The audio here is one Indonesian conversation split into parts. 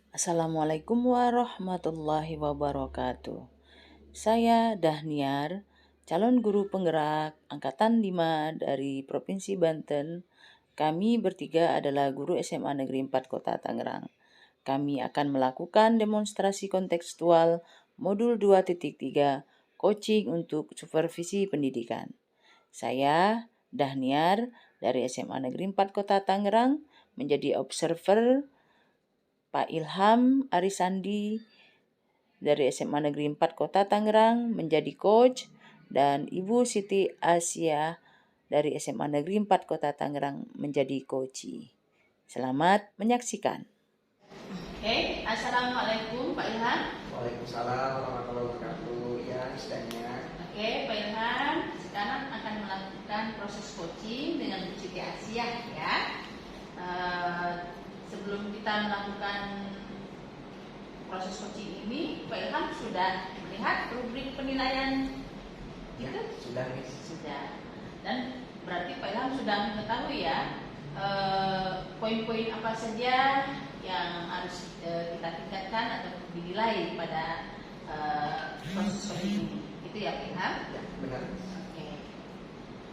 Assalamualaikum warahmatullahi wabarakatuh. Saya Dahniar, calon guru penggerak Angkatan 5 dari Provinsi Banten. Kami bertiga adalah guru SMA Negeri 4 Kota Tangerang. Kami akan melakukan demonstrasi kontekstual modul 2.3 coaching untuk supervisi pendidikan. Saya Dahniar dari SMA Negeri 4 Kota Tangerang menjadi observer, Pak Ilham Arisandi dari SMA Negeri 4 Kota Tangerang menjadi coach, dan Ibu Siti Asia dari SMA Negeri 4 Kota Tangerang menjadi coachee. Selamat menyaksikan. Oke, Assalamualaikum Pak Ilham. Waalaikumsalam warahmatullahi wabarakatuh. Ya, istilahnya. Oke, Pak Ilham, sekarang akan melakukan proses coaching dengan Bu Siti Asia ya. Sebelum kita melakukan proses coaching ini, Pak Ilham sudah melihat rubrik penilaian Ya, itu? sudah nih. Sudah. Dan berarti Pak Ilham sudah mengetahui ya poin-poin apa saja yang harus kita tingkatkan atau dinilai pada proses coaching ini. Itu ya Pak Ilham? Ya, benar. Oke.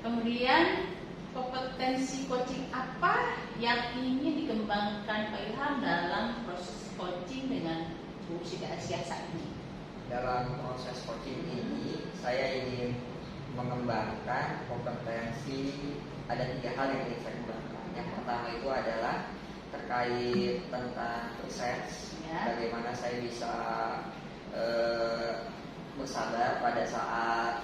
Kemudian kompetensi coaching apa yang ingin dikembangkan Pak Ilham dalam proses coaching dengan Bu Siti Asia saat ini? Dalam proses coaching ini, saya ingin mengembangkan kompetensi. Ada 3 hal yang ingin saya kembangkan. Yang pertama itu adalah terkait tentang research. Ya. Bagaimana saya bisa bersabar pada saat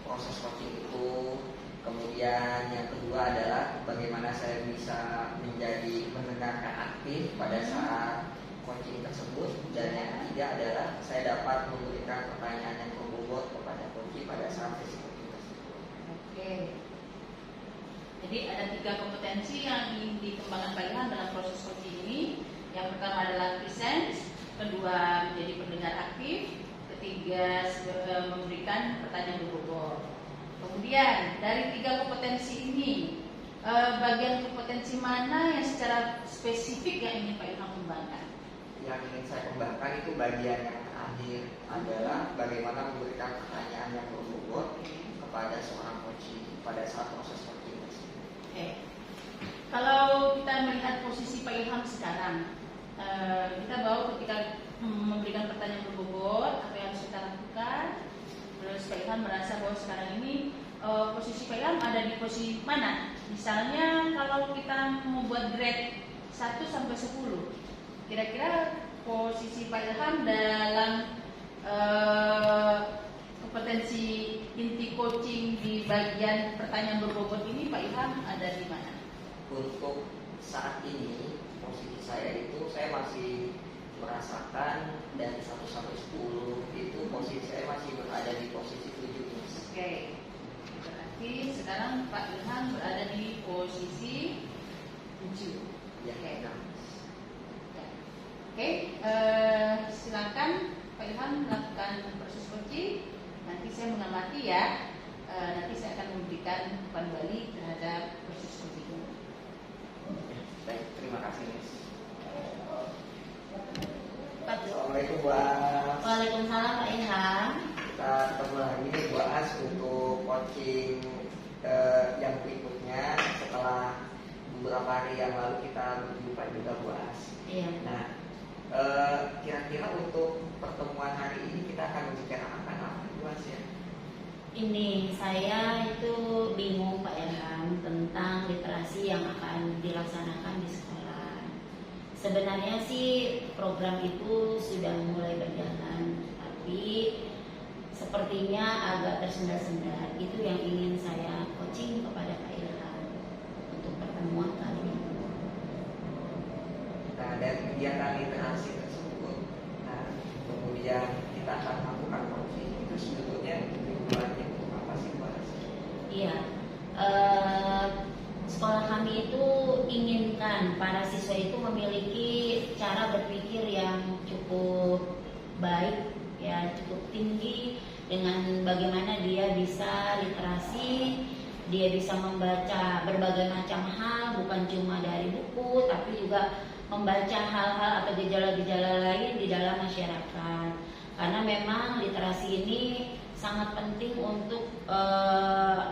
proses coaching itu. Kemudian yang kedua adalah bagaimana saya bisa menjadi mendengarkan aktif pada saat coaching tersebut. Dan yang ketiga adalah saya dapat memberikan pertanyaan yang berbobot kepada coach pada saat sesi coaching tersebut. Oke. Jadi ada 3 kompetensi yang ingin dikembangkan Pak Ilham dalam proses coaching ini. Yang pertama adalah presence, kedua menjadi pendengar aktif, ketiga memberikan pertanyaan berbobot. Kemudian dari 3 kompetensi ini, bagian kompetensi mana yang secara spesifik yang ingin Pak Ilham kembangkan? Yang ingin saya kembangkan itu bagian yang terakhir adalah bagaimana memberikan pertanyaan yang berbobot kepada seorang coaching pada saat proses coaching tersebut. Oke. Kalau kita melihat posisi Pak Ilham sekarang, kita bahwa ketika memberikan pertanyaan berbobot, apa yang harus kita lakukan? Terus Pak Ilham merasa bahwa sekarang ini posisi Pak Ilham ada di posisi mana? Misalnya kalau kita membuat grade 1 sampai 10, kira-kira posisi Pak Ilham dalam kompetensi inti coaching di bagian pertanyaan berbobot ini, Pak Ilham ada di mana? Untuk saat ini posisi saya itu saya masih merasakan dari 1 sampai 10 itu posisi saya masih berada di posisi 7. Oke. Berarti sekarang Pak Ilham berada di posisi 7. Ya, Oke. nah. Oke, silakan Pak Ilham melakukan proses coaching. Nanti saya mengamati ya. Nanti saya akan memberikan kembali terhadap proses coaching. Baik, terima kasih, Miss. Pak. Assalamualaikum, Bu As. Waalaikumsalam Pak Ilham. Kita ketemu lagi nih, Bu As, untuk coaching yang berikutnya setelah beberapa hari yang lalu kita berjumpa juga, Bu As. Iya. Nah, kira-kira untuk pertemuan hari ini kita akan membicarakan apa, Bu As ya? Ini saya itu bingung Pak Ilham tentang literasi yang akan dilaksanakan di sekolah. Sebenarnya sih program itu sudah mulai berjalan, tapi sepertinya agak tersendat-sendat. Itu yang ingin saya coaching kepada Pak Ilham untuk pertemuan kali ini. Nah, dari kegiatan literasi tersebut, nah, kemudian kita akan melakukan coaching itu sebetulnya tujuannya untuk apa sih, Bu As? Iya, sekolah kami itu inginkan para siswa itu memiliki cara berpikir yang cukup baik, ya cukup tinggi, dengan bagaimana dia bisa literasi, dia bisa membaca berbagai macam hal, bukan cuma dari buku, tapi juga membaca hal-hal atau gejala-gejala lain di dalam masyarakat. Karena memang literasi ini sangat penting untuk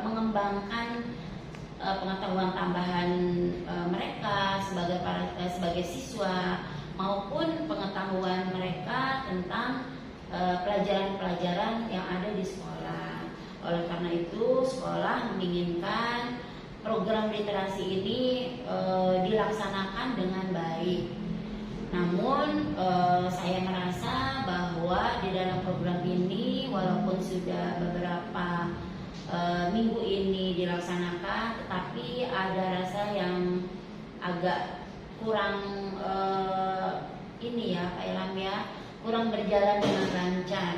mengembangkan pengetahuan tambahan mereka sebagai siswa, maupun pengetahuan mereka tentang pelajaran-pelajaran yang ada di sekolah. Oleh karena itu, sekolah menginginkan program literasi ini dilaksanakan dengan baik. Namun saya merasa bahwa di dalam program ini, walaupun sudah beberapa minggu ini dilaksanakan, tetapi ada rasa yang agak kurang ini ya Pak Ilham ya, kurang berjalan dengan lancar.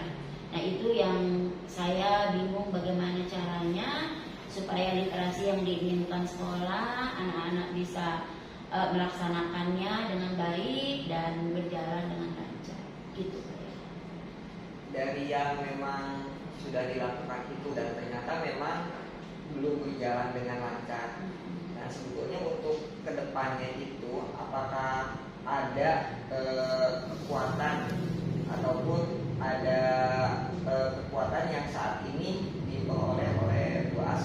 Nah itu yang saya bingung bagaimana caranya supaya literasi yang diinginkan sekolah, anak-anak bisa melaksanakannya dengan baik dan berjalan dengan lancar. Gitu Pak ya. Dari yang memang sudah dilakukan itu dan ternyata memang belum berjalan dengan lancar. Nah sebetulnya untuk kedepannya itu apakah ada kekuatan ataupun ada kekuatan yang saat ini diperoleh oleh 2AS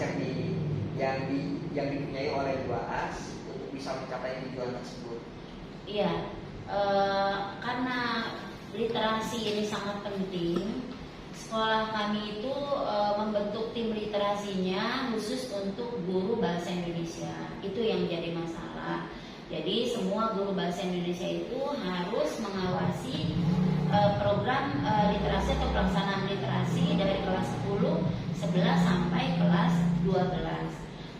yang dipunyai oleh 2AS untuk bisa mencapai tujuan tersebut? Iya, karena literasi ini sangat penting. Sekolah kami itu membentuk tim literasinya khusus untuk guru bahasa Indonesia. Itu yang jadi masalah. Jadi semua guru bahasa Indonesia itu harus mengawasi program literasi atau pelaksanaan literasi dari kelas 10, 11 sampai kelas 12.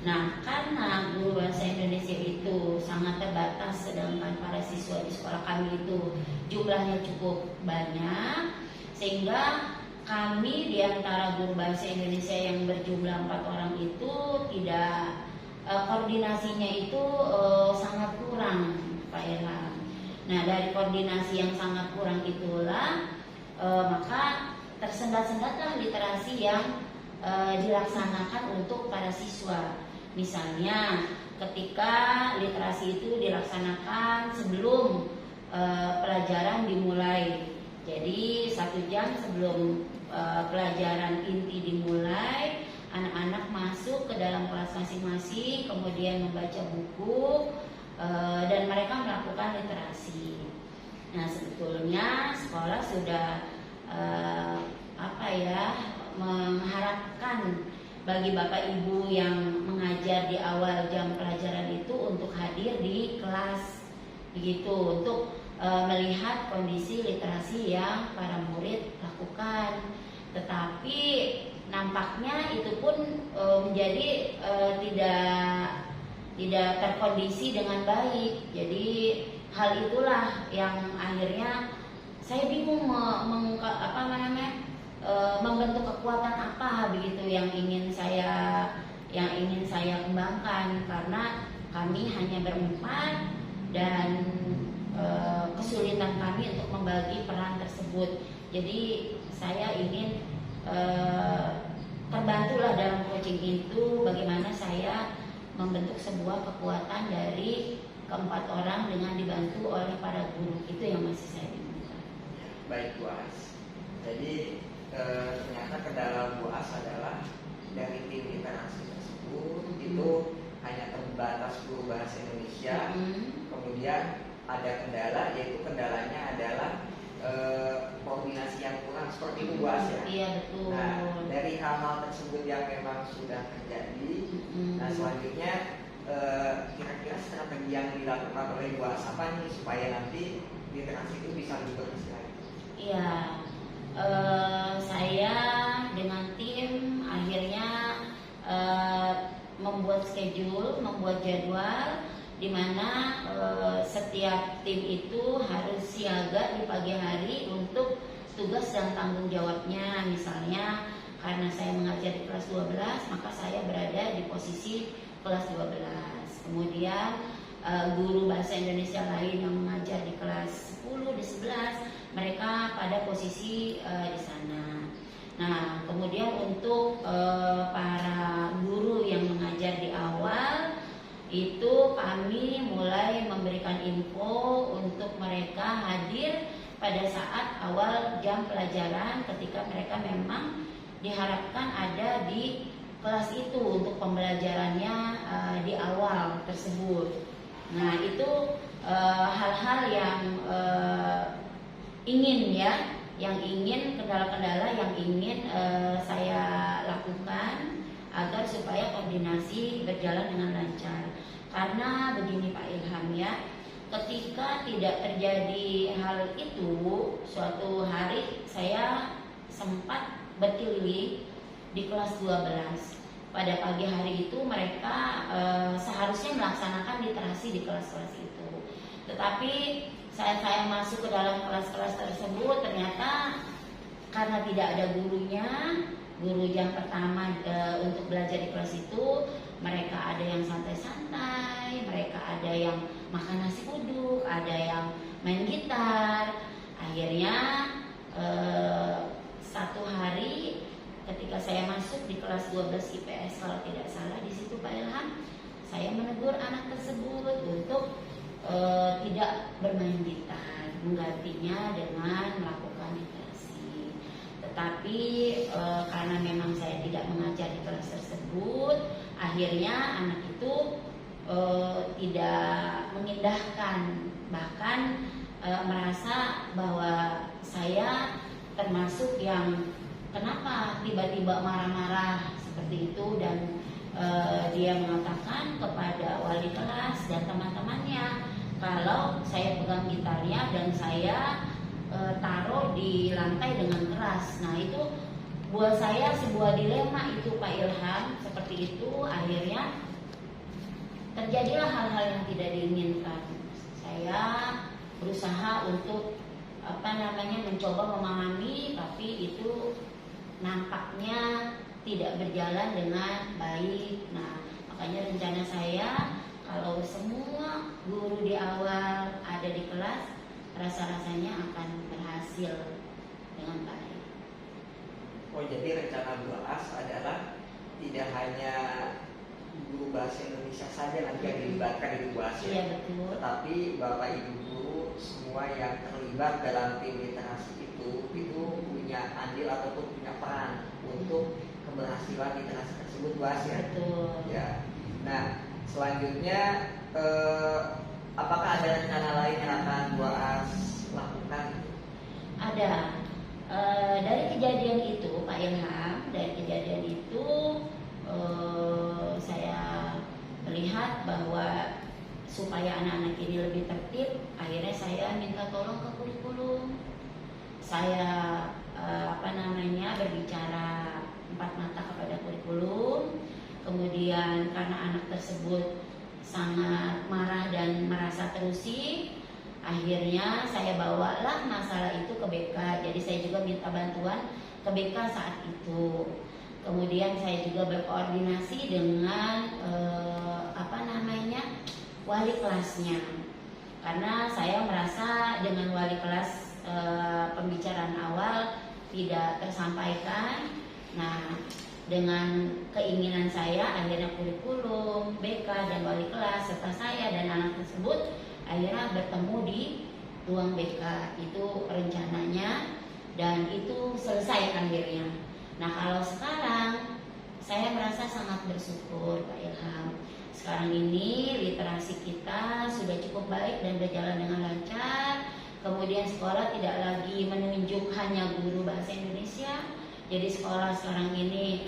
Nah, karena guru bahasa Indonesia itu sangat terbatas, sedangkan para siswa di sekolah kami itu jumlahnya cukup banyak, sehingga kami di antara guru bahasa Indonesia yang berjumlah 4 orang itu tidak koordinasinya itu sangat kurang Pak Ilham. Nah dari koordinasi yang sangat kurang itulah maka tersendat-sendatlah literasi yang dilaksanakan untuk para siswa. Misalnya ketika literasi itu dilaksanakan sebelum pelajaran dimulai. Jadi 1 jam sebelum pelajaran inti dimulai, anak-anak masuk ke dalam kelas masing-masing, kemudian membaca buku dan mereka melakukan literasi. Nah sebetulnya sekolah sudah mengharapkan bagi Bapak Ibu yang mengajar di awal jam pelajaran itu untuk hadir di kelas, begitu, untuk melihat kondisi literasi yang para murid lakukan. Tetapi nampaknya itu pun menjadi tidak terkondisi dengan baik. Jadi hal itulah yang akhirnya saya bingung membentuk kekuatan apa begitu yang ingin saya kembangkan, karena kami hanya berempat dan kesulitan kami untuk membagi peran tersebut. Jadi saya ingin terbantulah dalam coaching itu, bagaimana saya membentuk sebuah kekuatan dari ke-4 orang dengan dibantu oleh para guru. Itu yang masih saya bingungkan. Baik Bu As. Jadi ternyata kendala Bu As adalah dari tim literasi tersebut itu hanya terbatas guru bahasa Indonesia. Kemudian ada kendala, yaitu kendalanya adalah koordinasi yang kurang, seperti itu Bu As ya. Iya betul. Nah dari hal-hal tersebut yang memang sudah terjadi, nah selanjutnya kira-kira strategi yang dilakukan oleh Bu As apa nih supaya nanti literasi itu bisa lebih berhasil? Iya, saya dengan tim akhirnya membuat schedule, membuat jadwal di mana setiap tim itu harus siaga di pagi hari untuk tugas dan tanggung jawabnya. Misalnya karena saya mengajar di kelas 12, maka saya berada di posisi kelas 12. Kemudian guru bahasa Indonesia lain yang mengajar di kelas 10, di 11, mereka pada posisi di sana. Nah, kemudian untuk para guru yang mengajar di awal itu kami mulai memberikan info mereka hadir pada saat awal jam pelajaran ketika mereka memang diharapkan ada di kelas itu untuk pembelajarannya di awal tersebut. Nah itu hal-hal yang ingin kendala-kendala yang ingin saya lakukan agar supaya koordinasi berjalan dengan lancar. Karena begini Pak Ilham ya, ketika tidak terjadi hal itu, suatu hari saya sempat berkeliling di kelas 12. Pada pagi hari itu mereka seharusnya melaksanakan literasi di kelas-kelas itu. Tetapi saat saya masuk ke dalam kelas-kelas tersebut, ternyata karena tidak ada gurunya, guru jam pertama untuk belajar di kelas itu, mereka ada yang santai-santai, mereka ada yang makan nasi uduk, ada yang main gitar. Akhirnya satu hari ketika saya masuk di kelas 12 IPS kalau tidak salah, di situ Pak Ilham, saya menegur anak tersebut untuk tidak bermain gitar, menggantinya dengan melakukan literasi. Tetapi karena memang saya tidak mengajar di kelas tersebut, akhirnya anak itu tidak mengindahkan, bahkan merasa bahwa saya termasuk yang kenapa tiba-tiba marah-marah seperti itu, dan dia mengatakan kepada wali kelas dan teman-temannya kalau saya pegang gitarnya dan saya taruh di lantai dengan keras. Nah itu buat saya sebuah dilema itu Pak Ilham, seperti itu. Akhirnya terjadilah hal-hal yang tidak diinginkan. Saya berusaha untuk mencoba memahami, tapi itu nampaknya tidak berjalan dengan baik. Nah, makanya rencana saya kalau semua guru di awal ada di kelas, rasa-rasanya akan berhasil dengan baik. Oh, jadi rencana 2AS adalah tidak hanya guru bahasa Indonesia saja nanti yang dilibatkan di 2AS, Iya, betul. tetapi Bapak Ibu guru semua yang terlibat dalam tim literasi itu punya andil ataupun punya peran untuk keberhasilan literasi tersebut, BAS ya. Betul. Ya. Nah, selanjutnya apakah ada rencana lain yang akan BAS lakukan? Ada. Dari kejadian itu Pak Ilham, saya melihat bahwa supaya anak-anak ini lebih tertib, akhirnya saya minta tolong ke kurikulum. Saya berbicara 4 mata kepada kurikulum. Kemudian karena anak tersebut sangat marah dan merasa terusik, akhirnya saya bawalah masalah itu ke BK. Jadi saya juga minta bantuan ke BK saat itu. Kemudian saya juga berkoordinasi dengan wali kelasnya, karena saya merasa dengan wali kelas pembicaraan awal tidak tersampaikan. Nah, dengan keinginan saya, akhirnya kurikulum, BK dan wali kelas serta saya dan anak tersebut akhirnya bertemu di ruang BK. Itu rencananya, dan itu selesai akhirnya. Nah, kalau sekarang saya merasa sangat bersyukur Pak Ilham. Sekarang ini literasi kita sudah cukup baik dan berjalan dengan lancar. Kemudian sekolah tidak lagi menunjuk hanya guru bahasa Indonesia. Jadi sekolah sekarang ini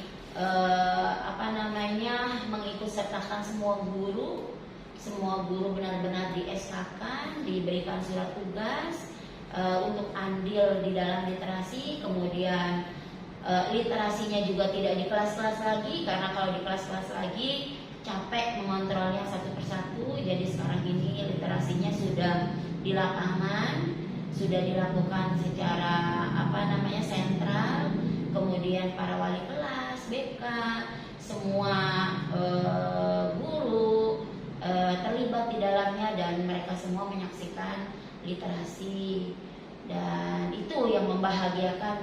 mengikut sertakan semua guru. Semua guru benar-benar di SK-kan, diberikan surat tugas untuk andil di dalam literasi. Kemudian literasinya juga tidak di kelas-kelas lagi, karena kalau di kelas-kelas lagi capek mengontrolnya satu persatu. Jadi sekarang ini literasinya sudah di lapangan, sudah dilakukan secara sentral. Kemudian para wali kelas, BK, semua guru terlibat di dalamnya, dan mereka semua menyaksikan literasi, dan itu yang membahagiakan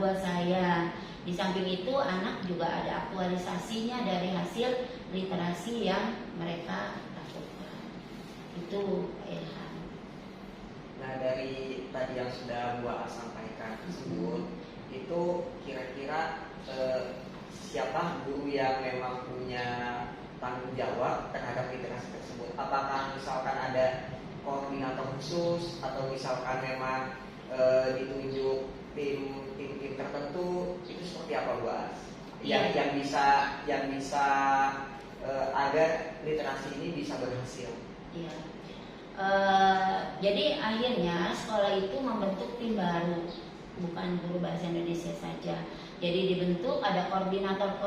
buat saya. Di samping itu anak juga ada aktualisasinya dari hasil literasi yang mereka lakukan. Itu Pak Ilham. tadi yang sudah Bu Aas sampaikan tersebut, itu kira-kira siapa guru yang memang punya tanggung jawab terhadap literasi tersebut? Apakah misalkan ada koordinator khusus atau misalkan memang ditunjuk tim tertentu, itu seperti apa Bu As? Yang bisa agar literasi ini bisa berhasil. Iya. Jadi akhirnya sekolah itu membentuk tim baru, bukan guru bahasa Indonesia saja. Jadi dibentuk ada koordinator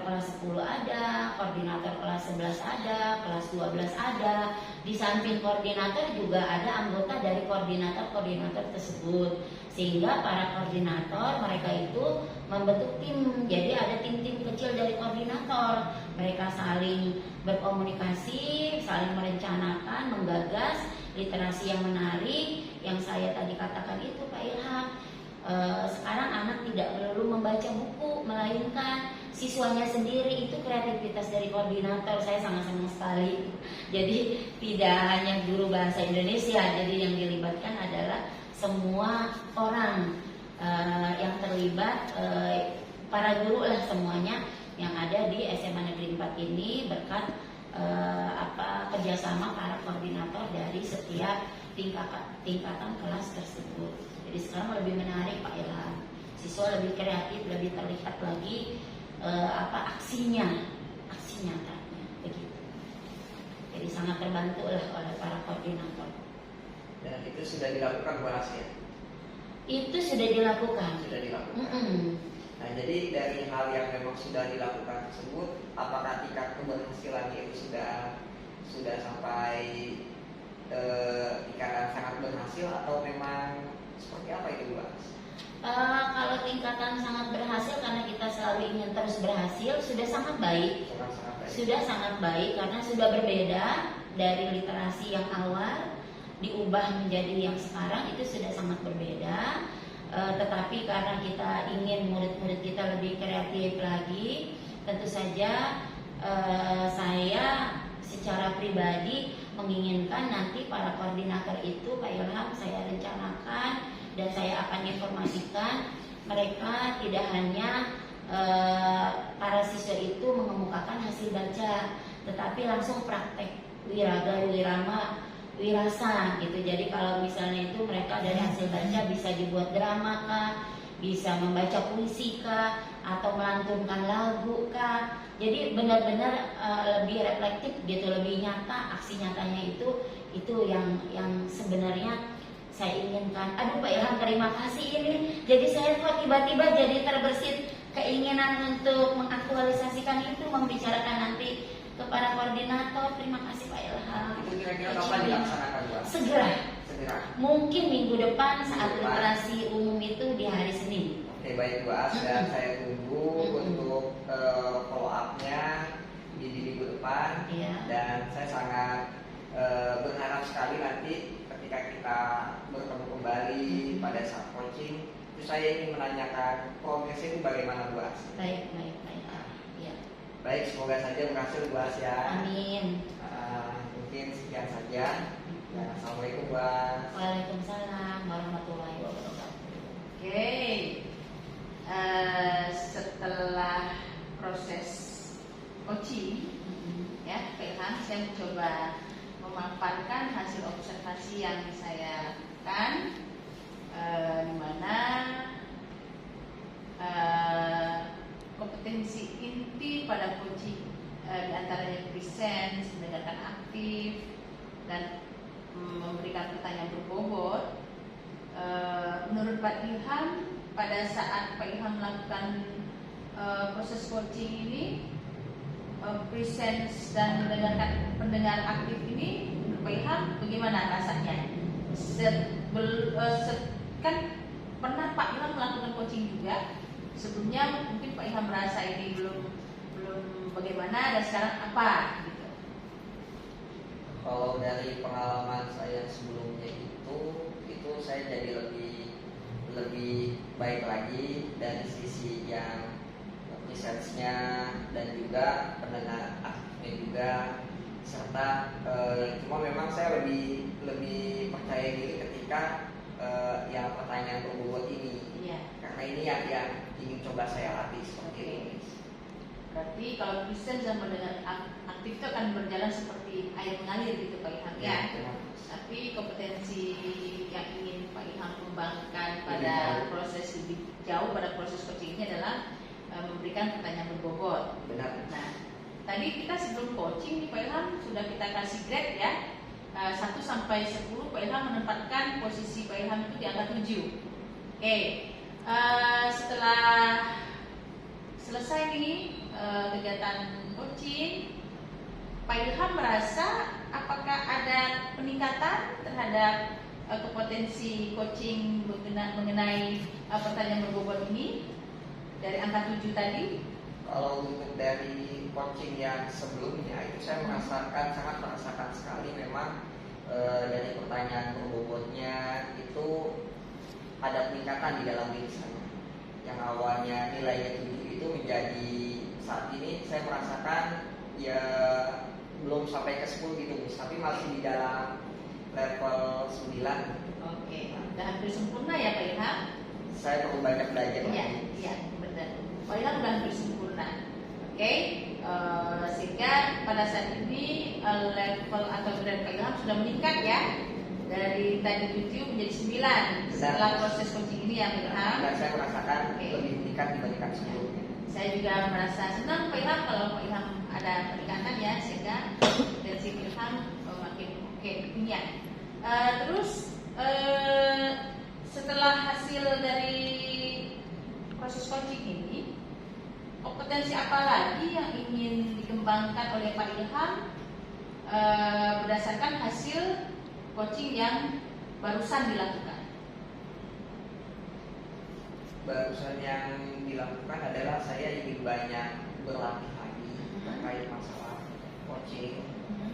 kelas 10 ada, koordinator kelas 11 ada, kelas 12 ada. Di samping koordinator juga ada anggota dari koordinator tersebut. Sehingga para koordinator mereka itu membentuk tim. Jadi ada tim-tim kecil dari koordinator. Mereka saling berkomunikasi, saling merencanakan, menggagas literasi yang menarik. Yang saya tadi katakan itu Pak Ilham. Sekarang anak tidak perlu membaca buku, melainkan siswanya sendiri. Itu kreativitas dari koordinator. Saya sangat senang sekali. Jadi tidak hanya guru bahasa Indonesia, jadi yang dilibatkan adalah semua orang yang terlibat, para guru lah semuanya yang ada di SMA Negeri 4 ini berkat kerjasama para koordinator dari setiap tingkatan kelas tersebut. Jadi sekarang lebih menarik Pak Ilham, siswa lebih kreatif, lebih terlihat lagi aksinya nyatanya begitu. Jadi sangat terbantu oleh para koordinator. Dan itu sudah dilakukan Bu As ya? Itu sudah dilakukan. Nah, jadi dari hal yang memang sudah dilakukan tersebut, apakah tingkat keberhasilannya itu sudah sampai tingkatan sangat berhasil atau memang seperti apa itu Bu As? Kalau tingkatan sangat berhasil karena kita selalu ingin terus berhasil, sudah sangat baik. Sudah sangat baik karena sudah berbeda dari literasi yang awal diubah menjadi yang sekarang, itu sudah sangat berbeda. Tetapi karena kita ingin murid-murid kita lebih kreatif lagi, tentu saja saya secara pribadi menginginkan nanti para koordinator itu Pak Ilham saya rencanakan dan saya akan informasikan mereka tidak hanya para siswa itu mengemukakan hasil baca, tetapi langsung praktek wiraga, wirama, wirasa gitu. Jadi kalau misalnya itu mereka dari hasil baca bisa dibuat drama kah, bisa membaca puisi kah, atau melantunkan lagu kah. Jadi benar-benar lebih reflektif gitu, lebih nyata, aksi nyatanya itu yang sebenarnya saya inginkan. Aduh Pak Ilham, terima kasih ini. Jadi saya kok tiba-tiba jadi terbersit keinginan untuk mengaktualisasikan itu, membicarakan nanti kepada koordinator. Terima kasih Pak Ilham. Itu kira-kira kapan dilaksanakan Bu? Segera. Mungkin minggu depan saat literasi umum itu di hari Senin. Oke, baik Bu As, dan saya tunggu untuk follow up-nya di minggu depan. Iya. Dan saya sangat berharap sekali nanti ketika kita bertemu kembali pada saat coaching, itu saya ingin menanyakan progresnya itu bagaimana Bu As. Baik. Ya. Baik, semoga saja berhasil Bu As ya. Amin. Mungkin sekian saja. Ya, Assalamualaikum Bu As. Waalaikumsalam warahmatullahi wabarakatuh. Oke. Setelah proses coaching, ya Pak Ilham, saya mencoba memanfaatkan hasil observasi yang saya lakukan, di mana kompetensi inti pada coaching diantaranya present, mendengarkan aktif, dan memberikan pertanyaan berbobot. Menurut Pak Ilham, pada saat Pak Ilham melakukan proses coaching ini, present dan pendengar aktif ini, menurut Pak Ilham bagaimana rasanya? Kan pernah Pak Ilham melakukan coaching juga. Sebelumnya mungkin Pak Ilham merasa ini belum bagaimana, dan sekarang apa gitu. Kalau dari pengalaman saya sebelumnya itu saya jadi lebih baik lagi dari sisi yang researchnya dan juga pendengar aktifnya juga, serta cuma memang saya lebih percaya diri memberikan yang pertanyaan berbobot ini. Iya. Karena ini yang ingin coba saya latih seperti ini. Berarti kalau Kristen sama dengan aktif itu akan berjalan seperti air mengalir gitu Pak Ilham ya. Tapi kompetensi yang ingin Pak Ilham kembangkan pada proses lebih jauh pada proses coaching ini adalah memberikan pertanyaan berbobot. Benar. Nah, tadi kita sebelum coaching nih Pak Ilham sudah kita kasih grade ya. 1 sampai 10 Pak Ilham menempatkan posisi Pak Ilham itu di angka 7. Oke. Setelah selesai nih kegiatan coaching, Pak Ilham merasa apakah ada peningkatan terhadap kompetensi coaching mengenai pertanyaan berbobot ini dari angka 7 tadi? Kalau untuk dari coaching yang sebelumnya itu saya sangat merasakan sekali memang dari pertanyaan berbobotnya itu ada peningkatan di dalam diri saya. Yang awalnya nilainya 7 itu menjadi saat ini saya merasakan ya belum sampai ke 10 gitu, tapi masih di dalam level 9. Oke, udah hampir sempurna ya Pak Ilham? Saya perlu banyak belajar Iya, lagi. iya benar. Pak Ilham udah hampir sempurna. Oke, sehingga pada saat ini level atau grade Pak Ilham sudah meningkat ya. Dari tadi 7 menjadi 9 setelah proses coaching ini ya Pak Ilham. Dan saya merasakan lebih meningkat dibandingkan sebelumnya. Saya juga merasa senang Pak Ilham kalau Pak Ilham ada peningkatan ya, sehingga potensi Pak Ilham makin oke ya. Terus setelah hasil dari proses coaching ini, kompetensi apa lagi yang ingin dikembangkan oleh Pak Ilham berdasarkan hasil coaching yang barusan dilakukan? Barusan yang dilakukan adalah saya ingin banyak berlatih lagi terkait masalah coaching,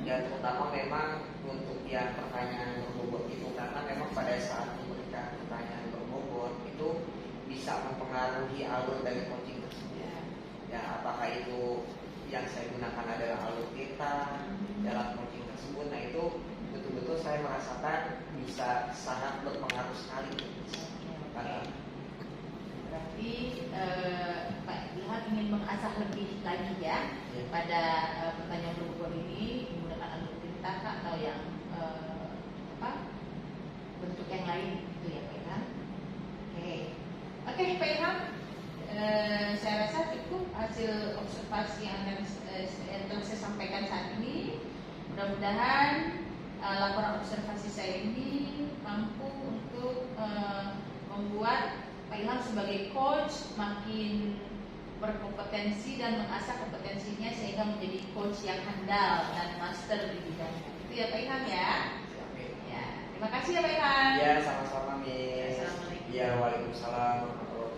dan terutama memang untuk yang pertanyaan berbobot itu, karena memang pada saat memberikan pertanyaan berbobot itu bisa mempengaruhi alur dari coaching tersebut. Ya, apakah itu yang saya gunakan adalah alur kita dalam coaching tersebut, nah itu betul-betul saya merasakan bisa sangat berpengaruh sekali. Berarti Pak Ilham ingin mengasah lebih lagi ya pada pertanyaan berbobot ini menggunakan alur tinta atau yang bentuk yang lain gitu ya Pak Ilham. Oke Pak Ilham, saya rasa cukup hasil observasi yang telah saya sampaikan saat ini. Mudah-mudahan laporan observasi saya ini mampu untuk membuat Pak Ilham sebagai coach makin berkompetensi dan mengasah kompetensinya sehingga menjadi coach yang handal dan master di bidangnya. Itu ya Pak Ilham ya. Ya, terima kasih ya Pak Ilham. Ya, sama-sama, Miss. Assalamualaikum. Ya, waalaikumsalam warahmatullahi wabarakatuh.